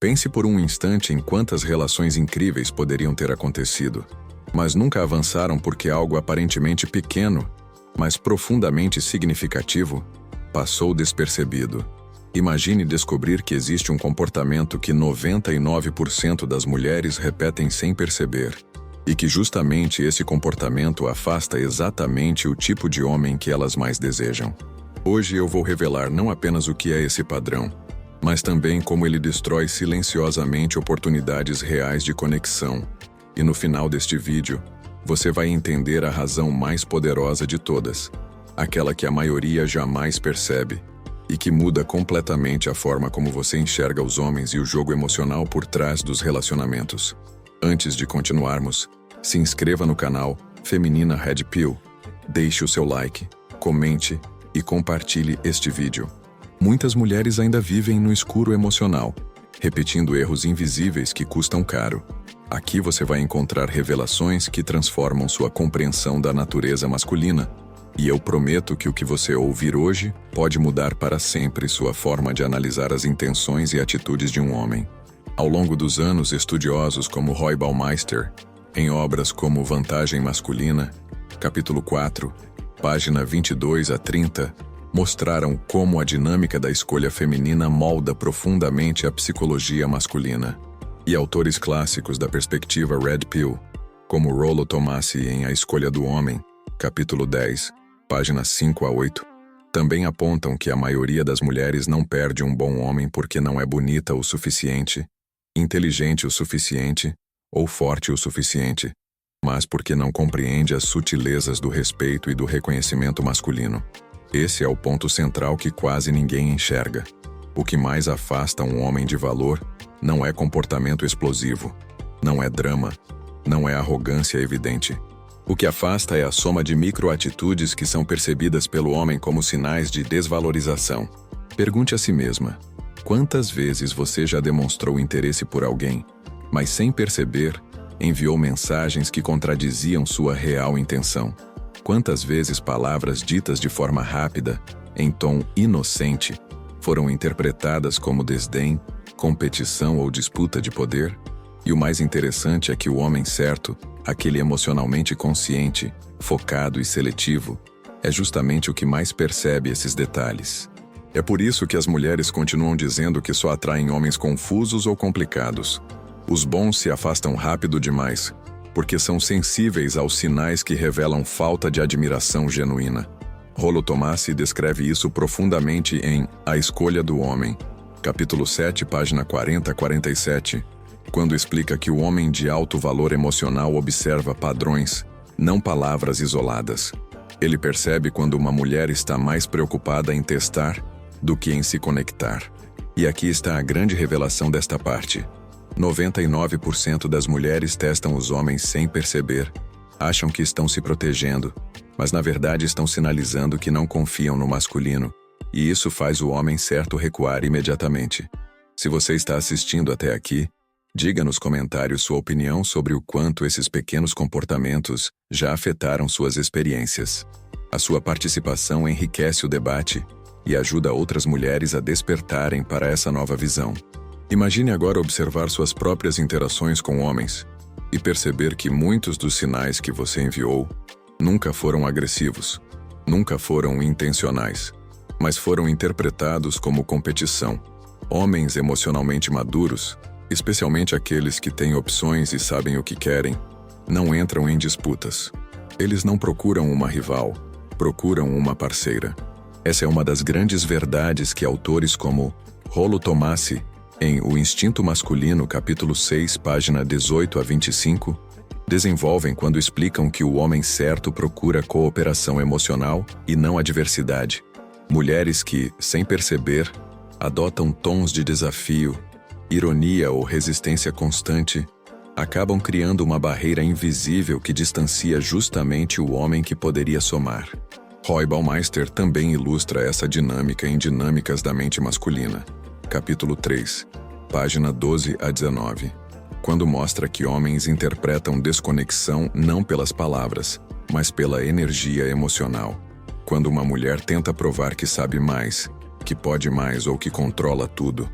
Pense por um instante em quantas relações incríveis poderiam ter acontecido, mas nunca avançaram porque algo aparentemente pequeno, mas profundamente significativo, passou despercebido. Imagine descobrir que existe um comportamento que 99% das mulheres repetem sem perceber, e que justamente esse comportamento afasta exatamente o tipo de homem que elas mais desejam. Hoje eu vou revelar não apenas o que é esse padrão, mas também como ele destrói silenciosamente oportunidades reais de conexão. E no final deste vídeo, você vai entender a razão mais poderosa de todas, aquela que a maioria jamais percebe, e que muda completamente a forma como você enxerga os homens e o jogo emocional por trás dos relacionamentos. Antes de continuarmos, se inscreva no canal Feminina Red Pill, deixe o seu like, comente e compartilhe este vídeo. Muitas mulheres ainda vivem no escuro emocional, repetindo erros invisíveis que custam caro. Aqui você vai encontrar revelações que transformam sua compreensão da natureza masculina, e eu prometo que o que você ouvir hoje pode mudar para sempre sua forma de analisar as intenções e atitudes de um homem. Ao longo dos anos, estudiosos como Roy Baumeister, em obras como Vantagem Masculina, capítulo 4, página 22 a 30, mostraram como a dinâmica da escolha feminina molda profundamente a psicologia masculina. E autores clássicos da perspectiva Red Pill, como Rollo Tomassi em A Escolha do Homem, capítulo 10, páginas 5 a 8, também apontam que a maioria das mulheres não perde um bom homem porque não é bonita o suficiente, inteligente o suficiente ou forte o suficiente, mas porque não compreende as sutilezas do respeito e do reconhecimento masculino. Esse é o ponto central que quase ninguém enxerga. O que mais afasta um homem de valor não é comportamento explosivo, não é drama, não é arrogância evidente. O que afasta é a soma de microatitudes que são percebidas pelo homem como sinais de desvalorização. Pergunte a si mesma: quantas vezes você já demonstrou interesse por alguém, mas sem perceber, enviou mensagens que contradiziam sua real intenção? Quantas vezes palavras ditas de forma rápida, em tom inocente, foram interpretadas como desdém, competição ou disputa de poder? E o mais interessante é que o homem certo, aquele emocionalmente consciente, focado e seletivo, é justamente o que mais percebe esses detalhes. É por isso que as mulheres continuam dizendo que só atraem homens confusos ou complicados. Os bons se afastam rápido demais, porque são sensíveis aos sinais que revelam falta de admiração genuína. Rollo Tomassi descreve isso profundamente em A Escolha do Homem, capítulo 7, página 40 a 47, quando explica que o homem de alto valor emocional observa padrões, não palavras isoladas. Ele percebe quando uma mulher está mais preocupada em testar do que em se conectar. E aqui está a grande revelação desta parte. 99% das mulheres testam os homens sem perceber, acham que estão se protegendo, mas na verdade estão sinalizando que não confiam no masculino, e isso faz o homem certo recuar imediatamente. Se você está assistindo até aqui, diga nos comentários sua opinião sobre o quanto esses pequenos comportamentos já afetaram suas experiências. A sua participação enriquece o debate e ajuda outras mulheres a despertarem para essa nova visão. Imagine agora observar suas próprias interações com homens e perceber que muitos dos sinais que você enviou nunca foram agressivos, nunca foram intencionais, mas foram interpretados como competição. Homens emocionalmente maduros, especialmente aqueles que têm opções e sabem o que querem, não entram em disputas. Eles não procuram uma rival, procuram uma parceira. Essa é uma das grandes verdades que autores como Rollo Tomassi, em O Instinto Masculino, capítulo 6, página 18 a 25, desenvolvem quando explicam que o homem certo procura cooperação emocional e não adversidade. Mulheres que, sem perceber, adotam tons de desafio, ironia ou resistência constante, acabam criando uma barreira invisível que distancia justamente o homem que poderia somar. Roy Baumeister também ilustra essa dinâmica em Dinâmicas da Mente Masculina, capítulo 3, página 12 a 19, quando mostra que homens interpretam desconexão não pelas palavras, mas pela energia emocional. Quando uma mulher tenta provar que sabe mais, que pode mais ou que controla tudo,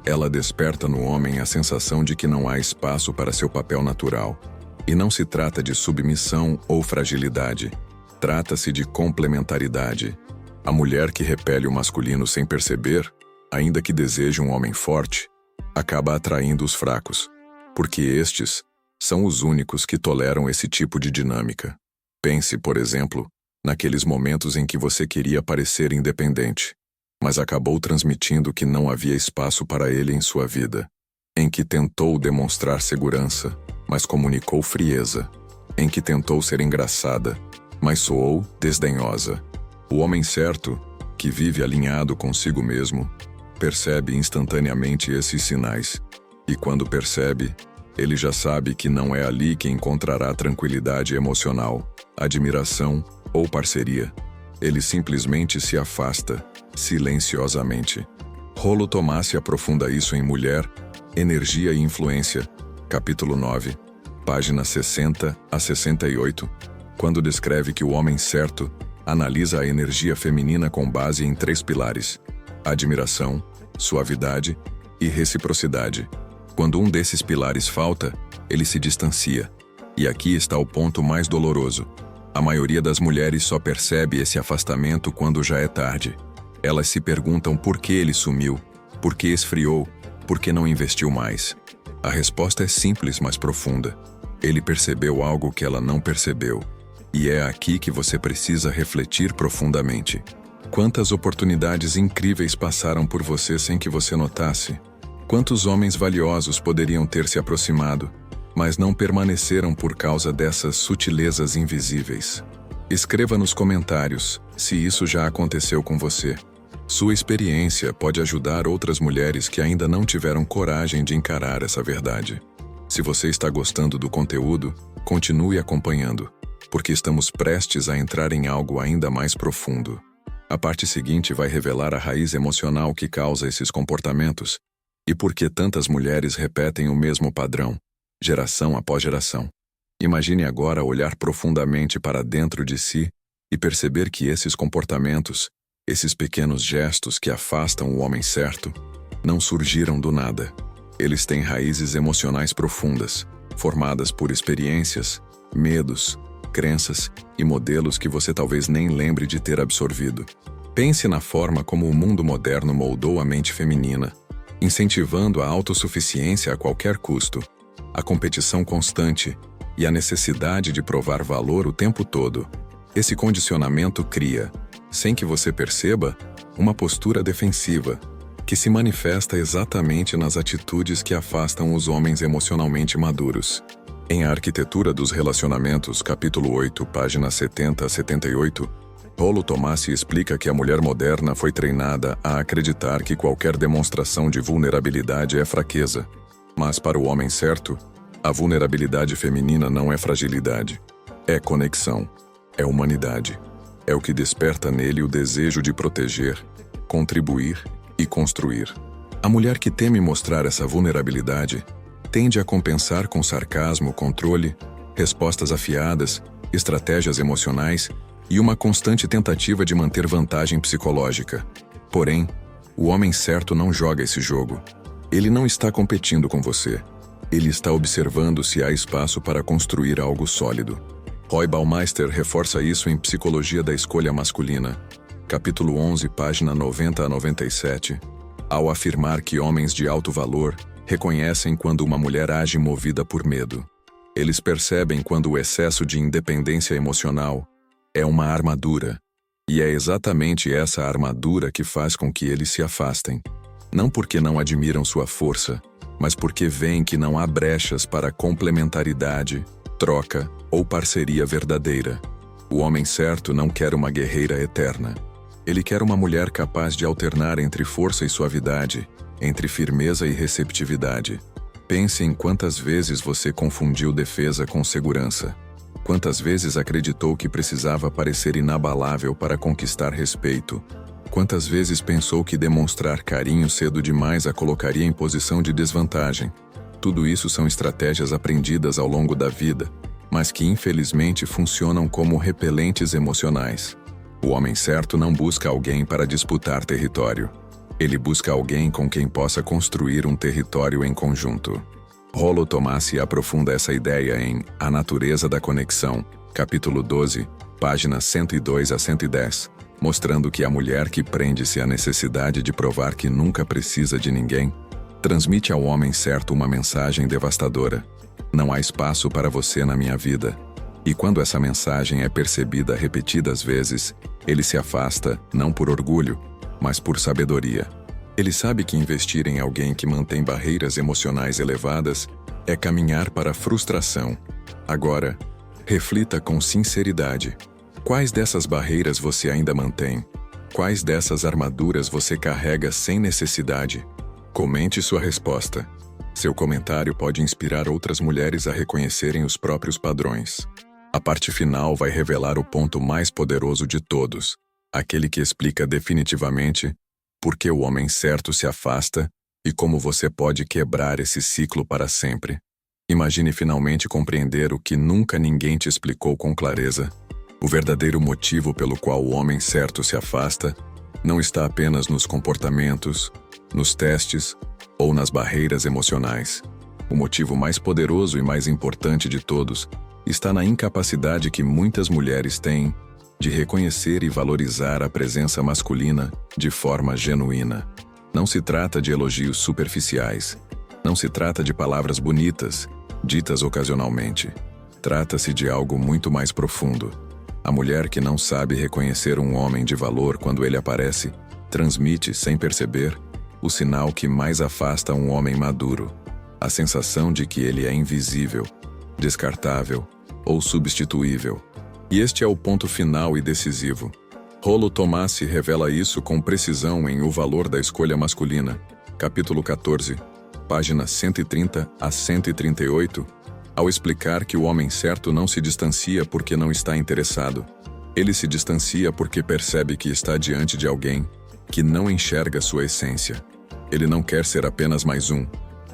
Ela desperta no homem a sensação de que não há espaço para seu papel natural. E não se trata de submissão ou fragilidade. Trata-se de complementaridade. A mulher que repele o masculino sem perceber, ainda que deseje um homem forte, acaba atraindo os fracos, porque estes são os únicos que toleram esse tipo de dinâmica. Pense, por exemplo, naqueles momentos em que você queria parecer independente, mas acabou transmitindo que não havia espaço para ele em sua vida, em que tentou demonstrar segurança, mas comunicou frieza, em que tentou ser engraçada, mas soou desdenhosa. O homem certo, que vive alinhado consigo mesmo, percebe instantaneamente esses sinais, e quando percebe, ele já sabe que não é ali que encontrará tranquilidade emocional, admiração ou parceria. Ele simplesmente se afasta, silenciosamente. Rollo Tomassi aprofunda isso em Mulher, Energia e Influência, capítulo 9, páginas 60 a 68, quando descreve que o homem certo analisa a energia feminina com base em 3 pilares: admiração, suavidade e reciprocidade. Quando um desses pilares falta, ele se distancia. E aqui está o ponto mais doloroso. A maioria das mulheres só percebe esse afastamento quando já é tarde. Elas se perguntam por que ele sumiu, por que esfriou, por que não investiu mais. A resposta é simples, mas profunda. Ele percebeu algo que ela não percebeu. E é aqui que você precisa refletir profundamente. Quantas oportunidades incríveis passaram por você sem que você notasse? Quantos homens valiosos poderiam ter se aproximado, mas não permaneceram por causa dessas sutilezas invisíveis? Escreva nos comentários se isso já aconteceu com você. Sua experiência pode ajudar outras mulheres que ainda não tiveram coragem de encarar essa verdade. Se você está gostando do conteúdo, continue acompanhando, porque estamos prestes a entrar em algo ainda mais profundo. A parte seguinte vai revelar a raiz emocional que causa esses comportamentos e por que tantas mulheres repetem o mesmo padrão, geração após geração. Imagine agora olhar profundamente para dentro de si e perceber que esses comportamentos, esses pequenos gestos que afastam o homem certo, não surgiram do nada. Eles têm raízes emocionais profundas, formadas por experiências, medos, crenças e modelos que você talvez nem lembre de ter absorvido. Pense na forma como o mundo moderno moldou a mente feminina, incentivando a autossuficiência a qualquer custo, a competição constante e a necessidade de provar valor o tempo todo. Esse condicionamento cria, sem que você perceba, uma postura defensiva, que se manifesta exatamente nas atitudes que afastam os homens emocionalmente maduros. Em A Arquitetura dos Relacionamentos, capítulo 8, páginas 70 a 78, Rollo Tomassi explica que a mulher moderna foi treinada a acreditar que qualquer demonstração de vulnerabilidade é fraqueza. Mas para o homem certo, a vulnerabilidade feminina não é fragilidade. É conexão, é humanidade. É o que desperta nele o desejo de proteger, contribuir e construir. A mulher que teme mostrar essa vulnerabilidade tende a compensar com sarcasmo, controle, respostas afiadas, estratégias emocionais e uma constante tentativa de manter vantagem psicológica. Porém, o homem certo não joga esse jogo. Ele não está competindo com você. Ele está observando se há espaço para construir algo sólido. Roy Baumeister reforça isso em Psicologia da Escolha Masculina, capítulo 11, página 90 a 97, ao afirmar que homens de alto valor reconhecem quando uma mulher age movida por medo. Eles percebem quando o excesso de independência emocional é uma armadura, e é exatamente essa armadura que faz com que eles se afastem. Não porque não admiram sua força, mas porque veem que não há brechas para complementaridade, troca ou parceria verdadeira. O homem certo não quer uma guerreira eterna. Ele quer uma mulher capaz de alternar entre força e suavidade, entre firmeza e receptividade. Pense em quantas vezes você confundiu defesa com segurança. Quantas vezes acreditou que precisava parecer inabalável para conquistar respeito. Quantas vezes pensou que demonstrar carinho cedo demais a colocaria em posição de desvantagem. Tudo isso são estratégias aprendidas ao longo da vida, mas que infelizmente funcionam como repelentes emocionais. O homem certo não busca alguém para disputar território. Ele busca alguém com quem possa construir um território em conjunto. Rollo Tomassi aprofunda essa ideia em A Natureza da Conexão, capítulo 12, páginas 102 a 110, mostrando que a mulher que prende-se à necessidade de provar que nunca precisa de ninguém, transmite ao homem certo uma mensagem devastadora: não há espaço para você na minha vida. E quando essa mensagem é percebida repetidas vezes, ele se afasta, não por orgulho, mas por sabedoria. Ele sabe que investir em alguém que mantém barreiras emocionais elevadas é caminhar para a frustração. Agora, reflita com sinceridade. Quais dessas barreiras você ainda mantém? Quais dessas armaduras você carrega sem necessidade? Comente sua resposta. Seu comentário pode inspirar outras mulheres a reconhecerem os próprios padrões. A parte final vai revelar o ponto mais poderoso de todos, aquele que explica definitivamente por que o homem certo se afasta e como você pode quebrar esse ciclo para sempre. Imagine finalmente compreender o que nunca ninguém te explicou com clareza. O verdadeiro motivo pelo qual o homem certo se afasta não está apenas nos comportamentos, nos testes ou nas barreiras emocionais. O motivo mais poderoso e mais importante de todos está na incapacidade que muitas mulheres têm de reconhecer e valorizar a presença masculina de forma genuína. Não se trata de elogios superficiais. Não se trata de palavras bonitas, ditas ocasionalmente. Trata-se de algo muito mais profundo. A mulher que não sabe reconhecer um homem de valor quando ele aparece, transmite, sem perceber, o sinal que mais afasta um homem maduro. A sensação de que ele é invisível, descartável ou substituível. E este é o ponto final e decisivo. Rollo Tomassi revela isso com precisão em O Valor da Escolha Masculina, capítulo 14, páginas 130 a 138, ao explicar que o homem certo não se distancia porque não está interessado. Ele se distancia porque percebe que está diante de alguém que não enxerga sua essência. Ele não quer ser apenas mais um.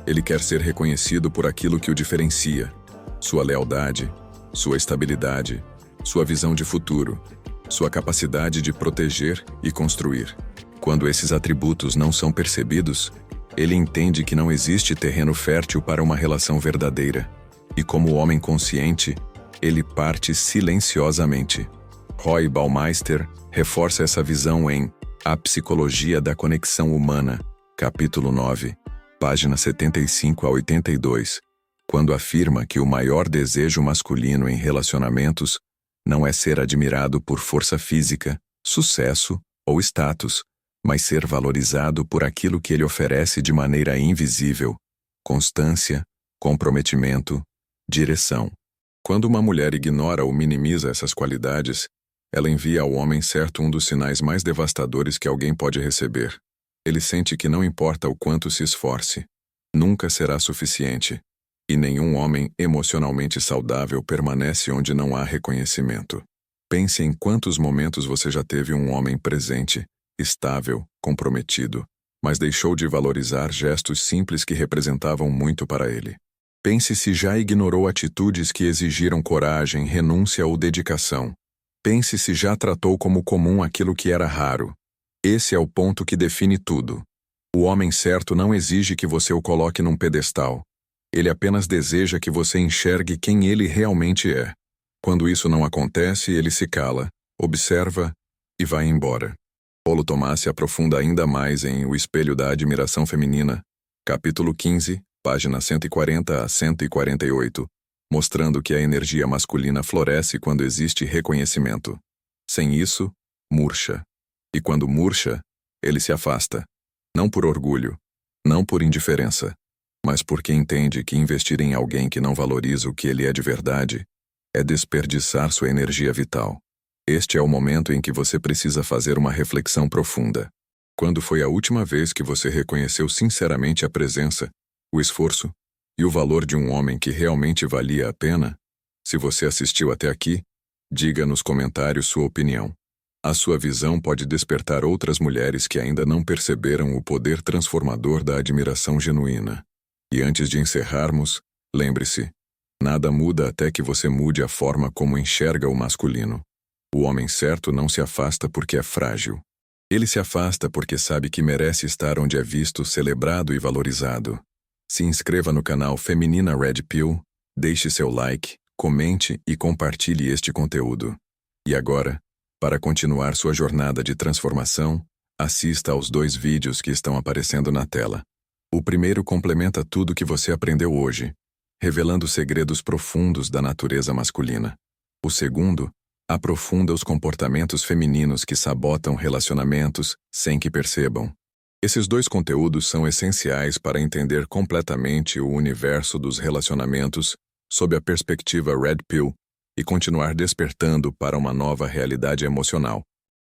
Ele quer ser reconhecido por aquilo que o diferencia: sua lealdade, sua estabilidade, sua visão de futuro, sua capacidade de proteger e construir. Quando esses atributos não são percebidos, ele entende que não existe terreno fértil para uma relação verdadeira. E como homem consciente, ele parte silenciosamente. Roy Baumeister reforça essa visão em A Psicologia da Conexão Humana, capítulo 9, página 75 a 82, quando afirma que o maior desejo masculino em relacionamentos não é ser admirado por força física, sucesso ou status, mas ser valorizado por aquilo que ele oferece de maneira invisível: constância, comprometimento, direção. Quando uma mulher ignora ou minimiza essas qualidades, ela envia ao homem certo um dos sinais mais devastadores que alguém pode receber. Ele sente que não importa o quanto se esforce, nunca será suficiente. E nenhum homem emocionalmente saudável permanece onde não há reconhecimento. Pense em quantos momentos você já teve um homem presente, estável, comprometido, mas deixou de valorizar gestos simples que representavam muito para ele. Pense se já ignorou atitudes que exigiram coragem, renúncia ou dedicação. Pense se já tratou como comum aquilo que era raro. Esse é o ponto que define tudo. O homem certo não exige que você o coloque num pedestal. Ele apenas deseja que você enxergue quem ele realmente é. Quando isso não acontece, ele se cala, observa e vai embora. Rollo Tomassi aprofunda ainda mais em O Espelho da Admiração Feminina, capítulo 15, páginas 140 a 148, mostrando que a energia masculina floresce quando existe reconhecimento. Sem isso, murcha. E quando murcha, ele se afasta. Não por orgulho, não por indiferença, mas porque entende que investir em alguém que não valoriza o que ele é de verdade é desperdiçar sua energia vital. Este é o momento em que você precisa fazer uma reflexão profunda. Quando foi a última vez que você reconheceu sinceramente a presença, o esforço e o valor de um homem que realmente valia a pena? Se você assistiu até aqui, diga nos comentários sua opinião. A sua visão pode despertar outras mulheres que ainda não perceberam o poder transformador da admiração genuína. E antes de encerrarmos, lembre-se: nada muda até que você mude a forma como enxerga o masculino. O homem certo não se afasta porque é frágil. Ele se afasta porque sabe que merece estar onde é visto, celebrado e valorizado. Se inscreva no canal Feminina Red Pill, deixe seu like, comente e compartilhe este conteúdo. E agora, para continuar sua jornada de transformação, assista aos 2 vídeos que estão aparecendo na tela. O primeiro complementa tudo que você aprendeu hoje, revelando segredos profundos da natureza masculina. O segundo aprofunda os comportamentos femininos que sabotam relacionamentos sem que percebam. Esses 2 conteúdos são essenciais para entender completamente o universo dos relacionamentos sob a perspectiva Red Pill e continuar despertando para uma nova realidade emocional.